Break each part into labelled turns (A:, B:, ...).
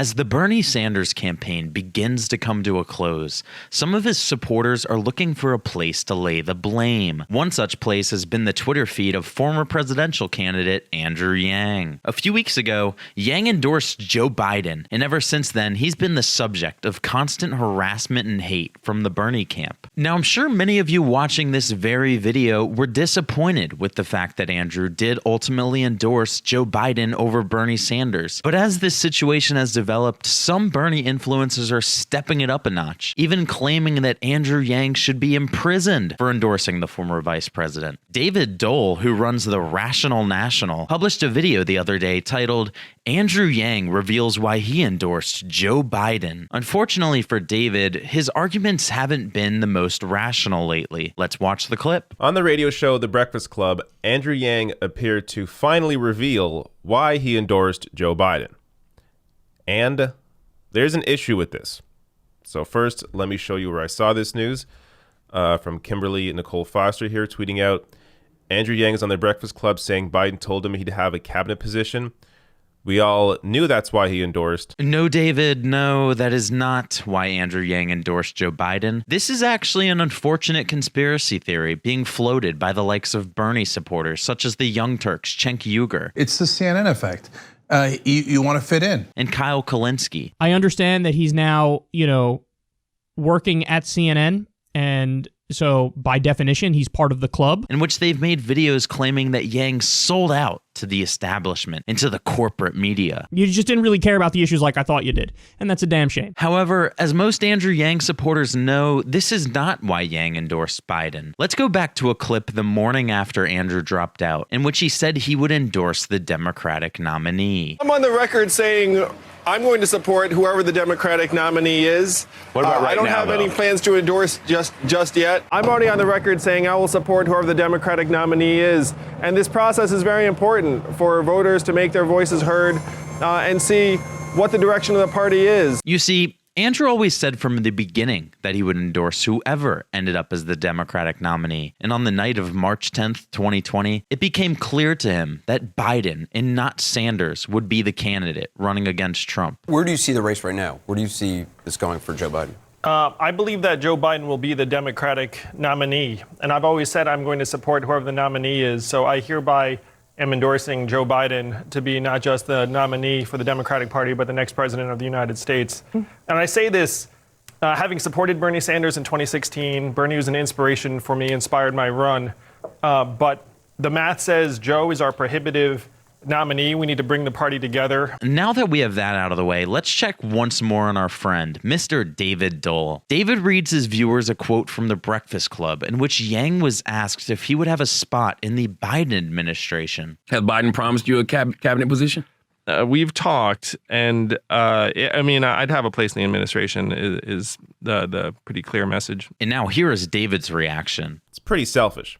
A: As the Bernie Sanders campaign begins to come to a close, some of his supporters are looking for a place to lay the blame. One such place has been the Twitter feed of former presidential candidate Andrew Yang. A few weeks ago, Yang endorsed Joe Biden, and ever since then, he's been the subject of constant harassment and hate from the Bernie camp. Now, I'm sure many of you watching this very video were disappointed with the fact that Andrew did ultimately endorse Joe Biden over Bernie Sanders. But as this situation has developed, some Bernie influencers are stepping it up a notch, even claiming that Andrew Yang should be imprisoned for endorsing the former vice president. David Doel, who runs the Rational National, published a video the other day titled, "Andrew Yang reveals why he endorsed Joe Biden." Unfortunately for David, his arguments haven't been the most rational lately. Let's watch the clip.
B: On the radio show The Breakfast Club, Andrew Yang appeared to finally reveal why he endorsed Joe Biden. And there's an issue with this. So first, let me show you where I saw this news from Kimberly Nicole Foster here tweeting out, Andrew Yang is on The Breakfast Club saying Biden told him he'd have a cabinet position. We all knew that's why he endorsed.
A: No, David, no, that is not why Andrew Yang endorsed Joe Biden. This is actually an unfortunate conspiracy theory being floated by the likes of Bernie supporters, such as the Young Turks, Cenk Uygur.
C: It's the CNN effect. You want to fit in.
A: And Kyle Kulinski.
D: I understand that he's now, working at CNN, and so by definition, he's part of the club.
A: In which they've made videos claiming that Yang sold out to the establishment and to the corporate media.
D: You just didn't really care about the issues like I thought you did, and that's a damn shame.
A: However, as most Andrew Yang supporters know, this is not why Yang endorsed Biden. Let's go back to a clip the morning after Andrew dropped out, in which he said he would endorse the Democratic nominee.
E: I'm on the record saying I'm going to support whoever the Democratic nominee is.
F: What about right
E: I don't
F: now,
E: have
F: though?
E: any plans to endorse just yet. I'm already on the record saying I will support whoever the Democratic nominee is. And this process is very important for voters to make their voices heard and see what the direction of the party is.
A: You see, Andrew always said from the beginning that he would endorse whoever ended up as the Democratic nominee. And on the night of March 10th, 2020, it became clear to him that Biden and not Sanders would be the candidate running against Trump.
F: Where do you see the race right now? Where do you see this going for Joe Biden?
E: I believe that Joe Biden will be the Democratic nominee. And I've always said I'm going to support whoever the nominee is. So I hereby am endorsing Joe Biden to be not just the nominee for the Democratic Party, but the next president of the United States. And I say this, having supported Bernie Sanders in 2016, Bernie was an inspiration for me, inspired my run. But the math says Joe is our prohibitive nominee. We need to bring the party together.
A: Now that we have that out of the way, let's check once more on our friend, Mr. David Doel. David reads his viewers a quote from The Breakfast Club in which Yang was asked if he would have a spot in the Biden administration.
G: Has Biden promised you a cabinet position?
H: We've talked, and I'd have a place in the administration is the pretty clear message.
A: And now here is David's reaction.
B: It's pretty selfish.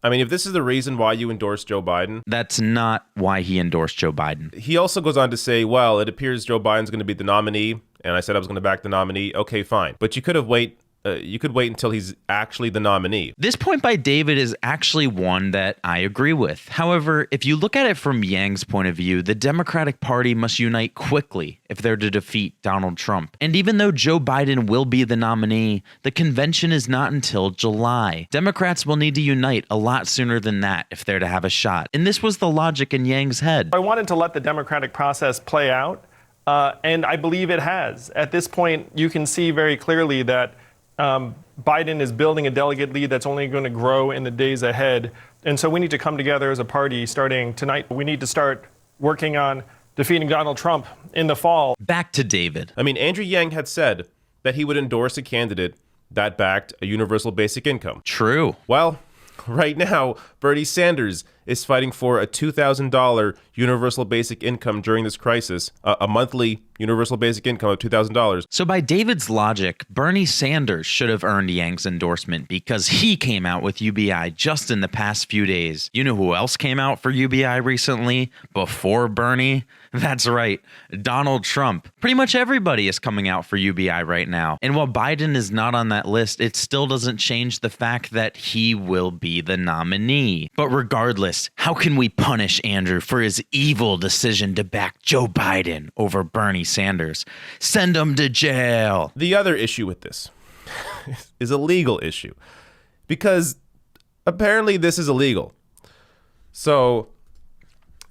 B: I mean, if this is the reason why you endorse Joe Biden.
A: That's not why he endorsed Joe Biden.
B: He also goes on to say, well, it appears Joe Biden's going to be the nominee, and I said I was going to back the nominee. Okay, fine. But you could wait until he's actually the nominee.
A: This point by David is actually one that I agree with. However, if you look at it from Yang's point of view, the Democratic Party must unite quickly if they're to defeat Donald Trump. And even though Joe Biden will be the nominee, the convention is not until July. Democrats will need to unite a lot sooner than that if they're to have a shot. And this was the logic in Yang's head.
E: I wanted to let the democratic process play out, and I believe it has. At this point, you can see very clearly that Biden is building a delegate lead that's only going to grow in the days ahead. And so we need to come together as a party starting tonight. We need to start working on defeating Donald Trump in the fall.
A: Back to David.
B: I mean, Andrew Yang had said that he would endorse a candidate that backed a universal basic income.
A: True.
B: Well, right now, Bernie Sanders is fighting for a $2,000 universal basic income during this crisis, a monthly universal basic income of $2,000.
A: So by David's logic, Bernie Sanders should have earned Yang's endorsement because he came out with UBI just in the past few days. You know who else came out for UBI recently before Bernie? That's right, Donald Trump. Pretty much everybody is coming out for UBI right now. And while Biden is not on that list, it still doesn't change the fact that he will be the nominee. But regardless, this. How can we punish Andrew for his evil decision to back Joe Biden over Bernie Sanders? Send him to jail.
B: The other issue with this is a legal issue, because apparently this is illegal. So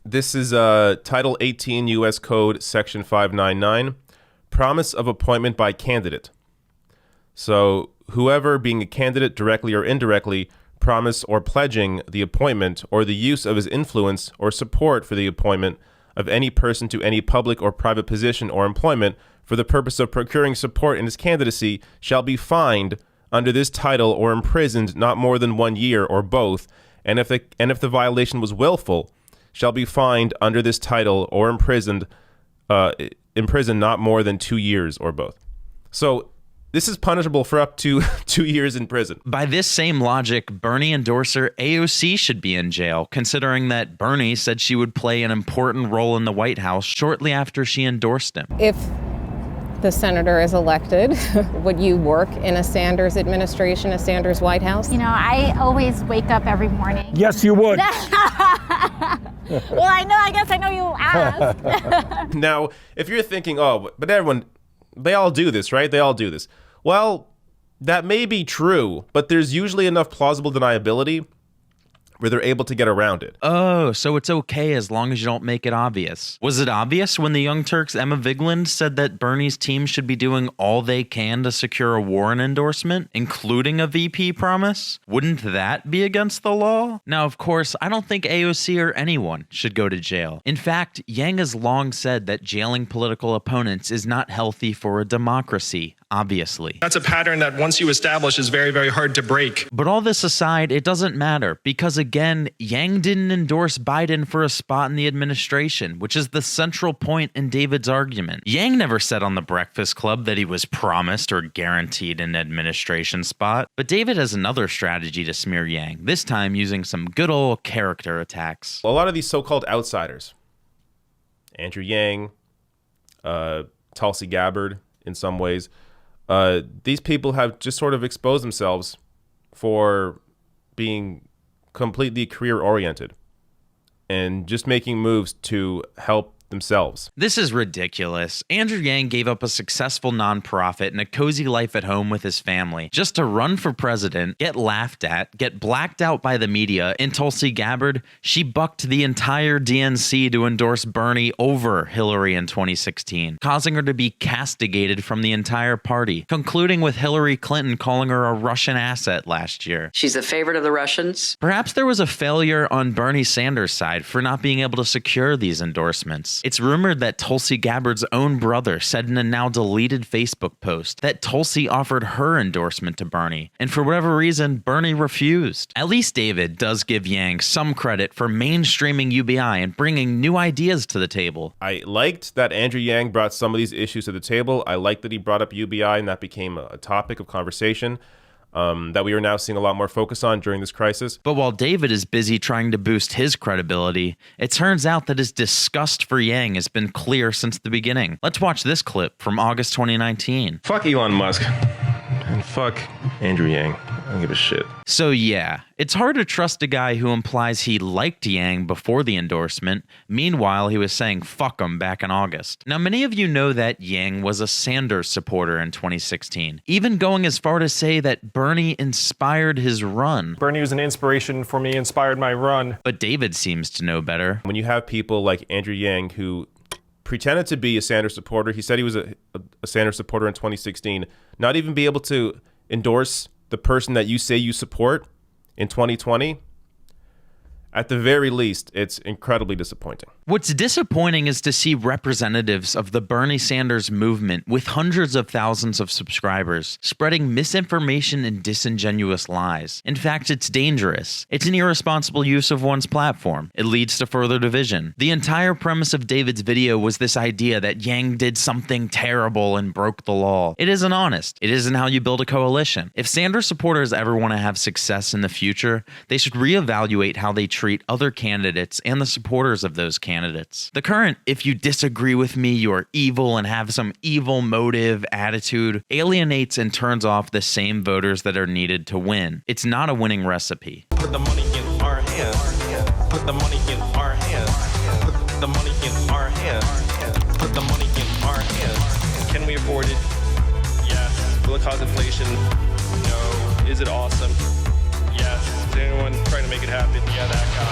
B: this is Title 18 U.S. Code Section 599, promise of appointment by candidate. So whoever, being a candidate directly or indirectly, promise or pledging the appointment or the use of his influence or support for the appointment of any person to any public or private position or employment for the purpose of procuring support in his candidacy shall be fined under this title or imprisoned not more than 1 year or both, and if the violation was willful, shall be fined under this title or imprisoned not more than 2 years or both. So this is punishable for up to 2 years in prison.
A: By this same logic, Bernie endorser AOC should be in jail, considering that Bernie said she would play an important role in the White House shortly after she endorsed him.
I: If the senator is elected, would you work in a Sanders administration, a Sanders White House?
J: You know, I always wake up every morning.
K: Yes, you would.
J: Well, I guess I know you asked.
B: Now, if you're thinking, oh, but everyone, they all do this, right? They all do this. Well, that may be true, but there's usually enough plausible deniability where they're able to get around it.
A: Oh, so it's okay as long as you don't make it obvious. Was it obvious when the Young Turks' Emma Vigeland said that Bernie's team should be doing all they can to secure a Warren endorsement, including a VP promise? Wouldn't that be against the law? Now, of course, I don't think AOC or anyone should go to jail. In fact, Yang has long said that jailing political opponents is not healthy for a democracy. Obviously.
E: That's a pattern that once you establish is very, very hard to break.
A: But all this aside, it doesn't matter because, again, Yang didn't endorse Biden for a spot in the administration, which is the central point in David's argument. Yang never said on The Breakfast Club that he was promised or guaranteed an administration spot. But David has another strategy to smear Yang, this time using some good old character attacks.
B: A lot of these so-called outsiders, Andrew Yang, Tulsi Gabbard in some ways, these people have just sort of exposed themselves for being completely career-oriented and just making moves to help themselves.
A: This is ridiculous. Andrew Yang gave up a successful nonprofit and a cozy life at home with his family just to run for president, get laughed at, get blacked out by the media. And Tulsi Gabbard, she bucked the entire DNC to endorse Bernie over Hillary in 2016, causing her to be castigated from the entire party, concluding with Hillary Clinton calling her a Russian asset last year.
L: She's a favorite of the Russians.
A: Perhaps there was a failure on Bernie Sanders' side for not being able to secure these endorsements. It's rumored that Tulsi Gabbard's own brother said in a now deleted Facebook post that Tulsi offered her endorsement to Bernie, and for whatever reason, Bernie refused. At least David does give Yang some credit for mainstreaming UBI and bringing new ideas to the table.
B: I liked that Andrew Yang brought some of these issues to the table. I liked that he brought up UBI and that became a topic of conversation that we are now seeing a lot more focus on during this crisis.
A: But while David is busy trying to boost his credibility, it turns out that his disgust for Yang has been clear since the beginning. Let's watch this clip from August 2019.
H: Fuck Elon Musk. And fuck Andrew Yang. I don't give a shit.
A: So yeah, it's hard to trust a guy who implies he liked Yang before the endorsement. Meanwhile, he was saying fuck him back in August. Now, many of you know that Yang was a Sanders supporter in 2016, even going as far to say that Bernie inspired his run.
E: Bernie was an inspiration for me, inspired my run.
A: But David seems to know better.
B: When you have people like Andrew Yang who pretended to be a Sanders supporter, he said he was a Sanders supporter in 2016, not even be able to endorse the person that you say you support in 2020, at the very least, it's incredibly disappointing.
A: What's disappointing is to see representatives of the Bernie Sanders movement with hundreds of thousands of subscribers spreading misinformation and disingenuous lies. In fact, it's dangerous. It's an irresponsible use of one's platform. It leads to further division. The entire premise of David's video was this idea that Yang did something terrible and broke the law. It isn't honest. It isn't how you build a coalition. If Sanders supporters ever want to have success in the future, they should reevaluate how they treat other candidates and the supporters of those candidates. The current, if you disagree with me, you're evil and have some evil motive attitude, alienates and turns off the same voters that are needed to win. It's not a winning recipe.
H: Put the money in our hands. Put the money in our hands. Put the money in our hands. Put the money in our hands. Can we afford it? Yes. Will it cause inflation? No. Is it awesome? Yes. Is anyone trying to make it happen? Yeah, that guy.